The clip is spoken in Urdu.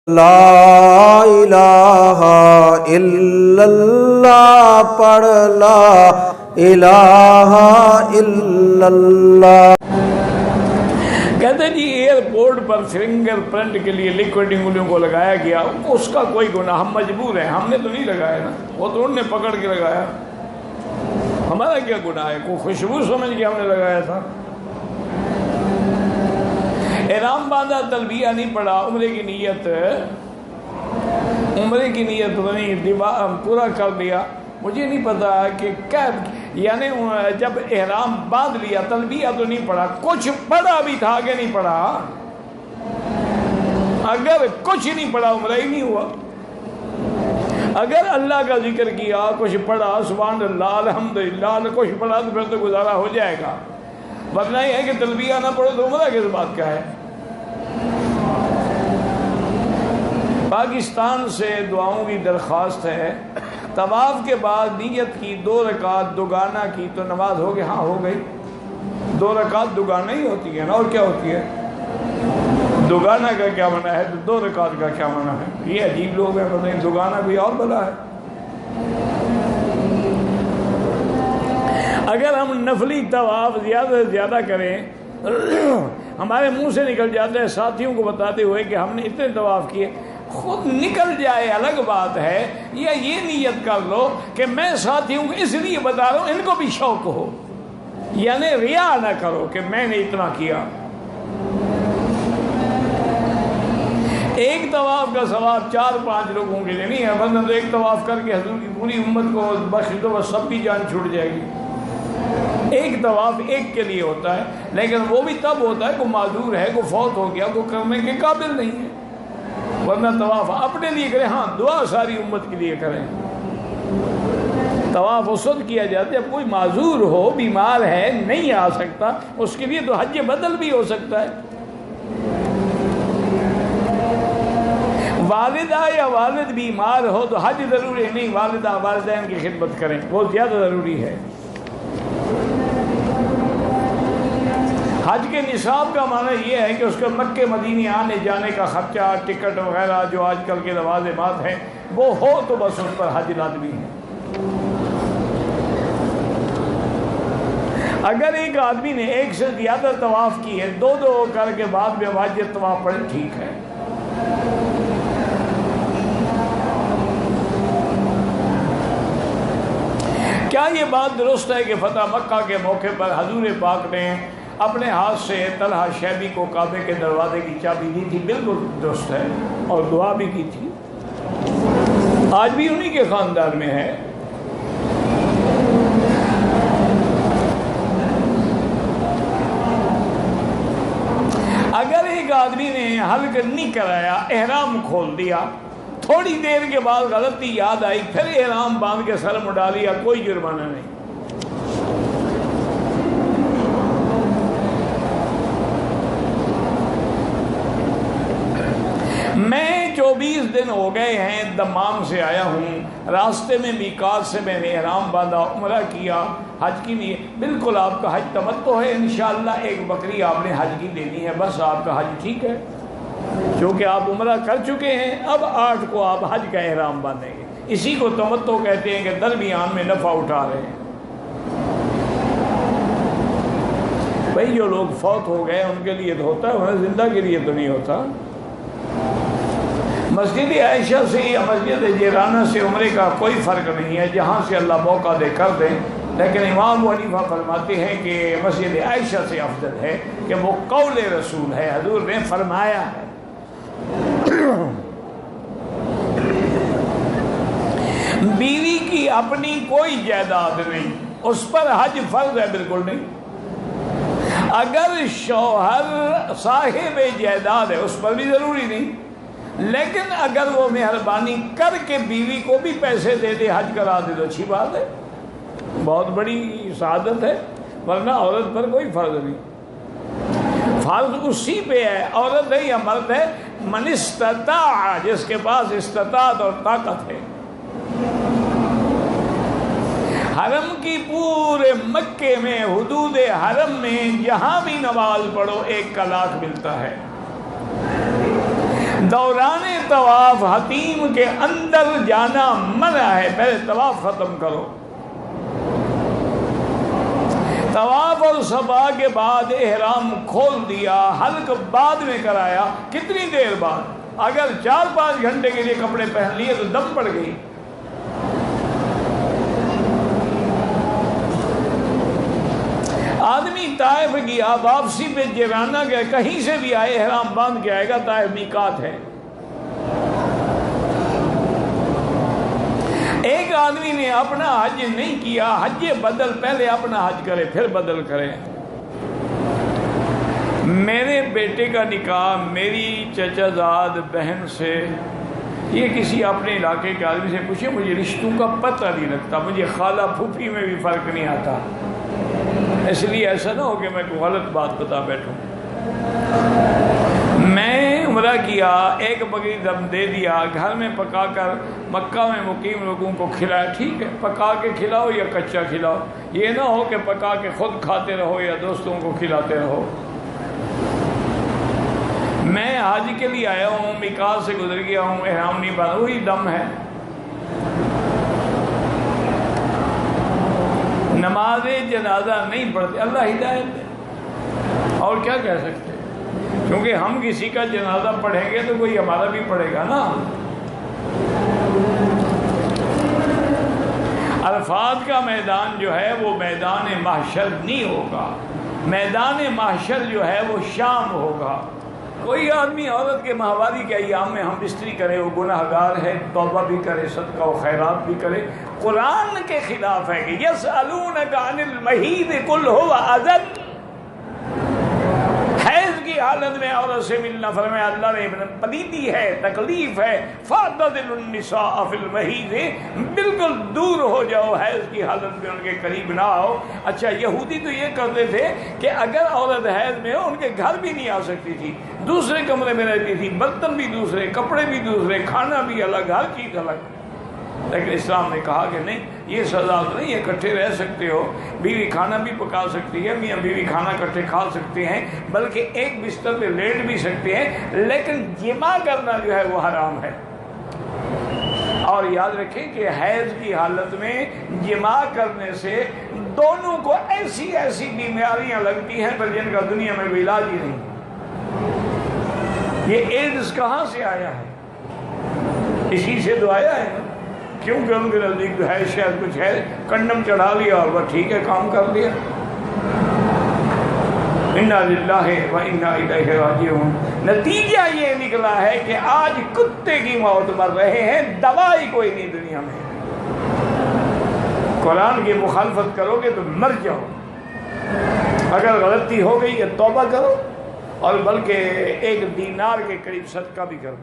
لا الہ الا اللہ پڑھ لا الہ الا اللہ۔ کہتے جی ایئرپورٹ پر فنگر پرنٹ کے لیے لکوڈ انگلیوں کو لگایا گیا، اس کا کوئی گناہ، ہم مجبور ہیں، ہم نے تو نہیں لگایا نا، وہ تو انہوں نے پکڑ کے لگایا، ہمارا کیا گناہ ہے؟ کوئی خوشبو سمجھ کے ہم نے لگایا تھا۔ احرام باندھا، تلبیہ نہیں پڑا، عمرے کی نیت پورا کر دیا، مجھے نہیں پتا کہ کب، یعنی جب احرام باندھ لیا تلبیہ تو نہیں پڑا، کچھ پڑھا بھی تھا کہ نہیں پڑھا؟ اگر کچھ نہیں پڑھا عمرہ ہی نہیں ہوا۔ اگر اللہ کا ذکر کیا، کچھ پڑھا، سبحان اللہ الحمدللہ، کچھ پڑھا تو پھر تو گزارا ہو جائے گا، ورنہ یہ ہے کہ تلبیہ نہ پڑھو تو عمرہ کس بات کا ہے۔ پاکستان سے دعاؤں کی درخواست ہے، طواف کے بعد نیت کی 2 رکعت دوگانہ کی تو نماز ہو گئی؟ ہاں ہو گئی، 2 رکعت دوگانہ ہی ہوتی ہے نا، اور کیا ہوتی ہے؟ دوگانہ کا کیا معنی ہے تو 2 رکعت کا کیا معنی ہے؟ یہ عجیب لوگ ہیں، پتہ نہیں دوگانہ بھی اور بلا ہے۔ اگر ہم نفلی طواف زیادہ سے زیادہ کریں، ہمارے منہ سے نکل جاتا ہے ساتھیوں کو بتاتے ہوئے کہ ہم نے اتنے طواف کیے، خود نکل جائے الگ بات ہے، یا یہ نیت کر لو کہ میں ساتھیوں کو اس لیے بتا رہا ہوں ان کو بھی شوق ہو، یعنی ریا نہ کرو کہ میں نے اتنا کیا۔ ایک طواف کا ثواب 4-5 لوگوں کے لیے نہیں ہے، ورنہ تو ایک طواف کر کے حضور کی پوری امت کو بخش دو، بس سب کی جان چھوٹ جائے گی۔ ایک طواف ایک کے لیے ہوتا ہے، لیکن وہ بھی تب ہوتا ہے کوئی معذور ہے، کوئی فوت ہو گیا، کوئی کرنے کے قابل نہیں ہے، ورنہ طواف اپنے لیے کریں، ہاں دعا ساری امت کے لیے کریں۔ طواف اس وقت کیا جاتا ہے جب کوئی معذور ہو، بیمار ہے، نہیں آ سکتا، اس کے لیے تو حج بدل بھی ہو سکتا ہے۔ والدہ یا والد بیمار ہو تو حج ضروری نہیں، والدہ والدین کی خدمت کریں، وہ زیادہ ضروری ہے۔ حج کے نصاب کا معنی یہ ہے کہ اس کے مکہ مدینے آنے جانے کا خرچہ، ٹکٹ وغیرہ جو آج کل کے لوازمات ہیں وہ ہو تو بس اس پر حج لازمی ہے۔ اگر ایک آدمی نے ایک سے زیادہ طواف کی ہے، 2 کر کے بعد میں واجب طواف پڑھے، ٹھیک ہے۔ کیا یہ بات درست ہے کہ فتح مکہ کے موقع پر حضور پاک نے اپنے ہاتھ سے طلحہ شیبی کو کعبے کے دروازے کی چابی دی تھی؟ بالکل درست ہے، اور دعا بھی کی تھی، آج بھی انہی کے خاندان میں ہے۔ اگر ایک آدمی نے حلق نہیں کرایا، احرام کھول دیا، تھوڑی دیر کے بعد غلطی یاد آئی، پھر احرام باندھ کے سر مڈا لیا، کوئی جرمانہ نہیں۔ میں 24 دن ہو گئے ہیں دمام سے آیا ہوں، راستے میں میقات سے میں نے احرام باندھا، عمرہ کیا، حج کی لیے، بالکل آپ کا حج تمتع ہے، انشاءاللہ ایک بکری آپ نے حج کی دینی ہے، بس آپ کا حج ٹھیک ہے، کیونکہ آپ عمرہ کر چکے ہیں، اب 8 کو آپ حج کا احرام باندھیں گے، اسی کو تمتع کہتے ہیں کہ درمیان میں نفع اٹھا رہے ہیں۔ بھئی جو لوگ فوت ہو گئے ان کے لیے تو ہوتا ہے، انہیں زندہ کے لیے تو نہیں ہوتا۔ مسجد عائشہ سے یا مسجد جیرانہ سے عمرے کا کوئی فرق نہیں ہے، جہاں سے اللہ موقع دے کر دیں، لیکن امام ابو حنیفہ فرماتے ہیں کہ مسجد عائشہ سے افضل ہے کہ وہ قول رسول ہے، حضور نے فرمایا ہے۔ بیوی کی اپنی کوئی جائیداد نہیں، اس پر حج فرض ہے؟ بالکل نہیں۔ اگر شوہر صاحب جائیداد ہے اس پر بھی ضروری نہیں، لیکن اگر وہ مہربانی کر کے بیوی کو بھی پیسے دے دے، حج کرا دے تو اچھی بات ہے، بہت بڑی سعادت ہے، ورنہ عورت پر کوئی فرض نہیں۔ فرض اسی پہ ہے، عورت ہے یا مرد ہے، من استطاع، جس کے پاس استطاعت اور طاقت ہے۔ حرم کی پورے مکے میں، حدود حرم میں جہاں بھی نماز پڑھو 1 کا لاکھ ملتا ہے۔ دوران طواف حتیم کے اندر جانا منع ہے، پہلے طواف ختم کرو۔ طواف اور صفا کے بعد احرام کھول دیا، حلق بعد میں کرایا، کتنی دیر بعد؟ اگر 4-5 گھنٹے کے لیے کپڑے پہن لیے تو دم پڑ گئی۔ آدمی طائف گیا، واپسی پہ جیرانہ گیا، کہیں سے بھی آئے احرام باندھ کے آئے گا، طائف میقات ہے۔ ایک آدمی نے اپنا حج نہیں کیا، حج بدل، پہلے اپنا حج کرے پھر بدل کرے۔ میرے بیٹے کا نکاح میری چچا زاد بہن سے، یہ کسی اپنے علاقے کے آدمی سے پوچھے، مجھے رشتوں کا پتہ نہیں لگتا، مجھے خالہ پھوپھی میں بھی فرق نہیں آتا، اس لیے ایسا نہ ہو کہ میں کوئی غلط بات بتا بیٹھوں۔ میں عمرہ کیا، ایک بکری دم دے دیا، گھر میں پکا کر مکہ میں مقیم لوگوں کو کھلایا، ٹھیک ہے، پکا کے کھلاؤ یا کچا کھلاؤ، یہ نہ ہو کہ پکا کے خود کھاتے رہو یا دوستوں کو کھلاتے رہو۔ میں حج کے لیے آیا ہوں، میقات سے گزر گیا ہوں، احرام نہیں باندھا، وہی دم ہے۔ نماز جنازہ نہیں پڑھتے، اللہ ہدایت دے، اور کیا کہہ سکتے، کیونکہ ہم کسی کا جنازہ پڑھیں گے تو کوئی ہمارا بھی پڑھے گا نا۔ عرفات کا میدان جو ہے وہ میدان محشر نہیں ہوگا، میدان محشر جو ہے وہ شام ہوگا۔ کوئی آدمی عورت کے ماہواری کے ایام میں ہم بستری کرے، وہ گناہ گار ہے، توبہ بھی کرے، صدقہ و خیرات بھی کرے، قرآن کے خلاف ہے کہ یسألونک عن المحیض قل هو اذى، حیض کی حالت میں عورت سے ملنا، فرمایا اللہ نے پلیدی ہے، تکلیف ہے، فاعتزلوا النساء فی المحیض، بالکل دور ہو جاؤ، حیض کی حالت میں ان کے قریب نہ آؤ۔ اچھا، یہودی تو یہ کرتے تھے کہ اگر عورت حیض میں ہو ان کے گھر بھی نہیں آ سکتی تھی، دوسرے کمرے میں رہتی تھی، برتن بھی دوسرے، کپڑے بھی دوسرے، کھانا بھی الگ، ہر چیز الگ۔ لیکن اسلام نے کہا کہ نہیں، یہ سزا نہیں ہے، اکٹھے رہ سکتے ہو، بیوی کھانا بھی پکا سکتی ہے، میاں بیوی کھانا اکٹھے کھا سکتے ہیں، بلکہ ایک بستر پہ لیٹ بھی سکتے ہیں، لیکن جماع کرنا جو ہے وہ حرام ہے۔ اور یاد رکھیں کہ حیض کی حالت میں جماع کرنے سے دونوں کو ایسی ایسی بیماریاں لگتی ہیں پر جن کا دنیا میں کوئی علاج ہی نہیں۔ یہ ایڈز کہاں سے آیا ہے؟ اسی سے تو آیا ہے نا، کیونکہ ان کے نزدیک ہے شاید کچھ ہے، کنڈم چڑھا لیا اور بس ٹھیک ہے، کام کر لیا۔ انا للہ و انا الیہ راجعون۔ نتیجہ یہ نکلا ہے کہ آج کتے کی موت مر رہے ہیں، دوائی کوئی نہیں دنیا میں۔ قرآن کی مخالفت کرو گے تو مر جاؤ، اگر غلطی ہو گئی ہے توبہ کرو، اور بلکہ 1 دینار کے قریب صدقہ بھی کرو۔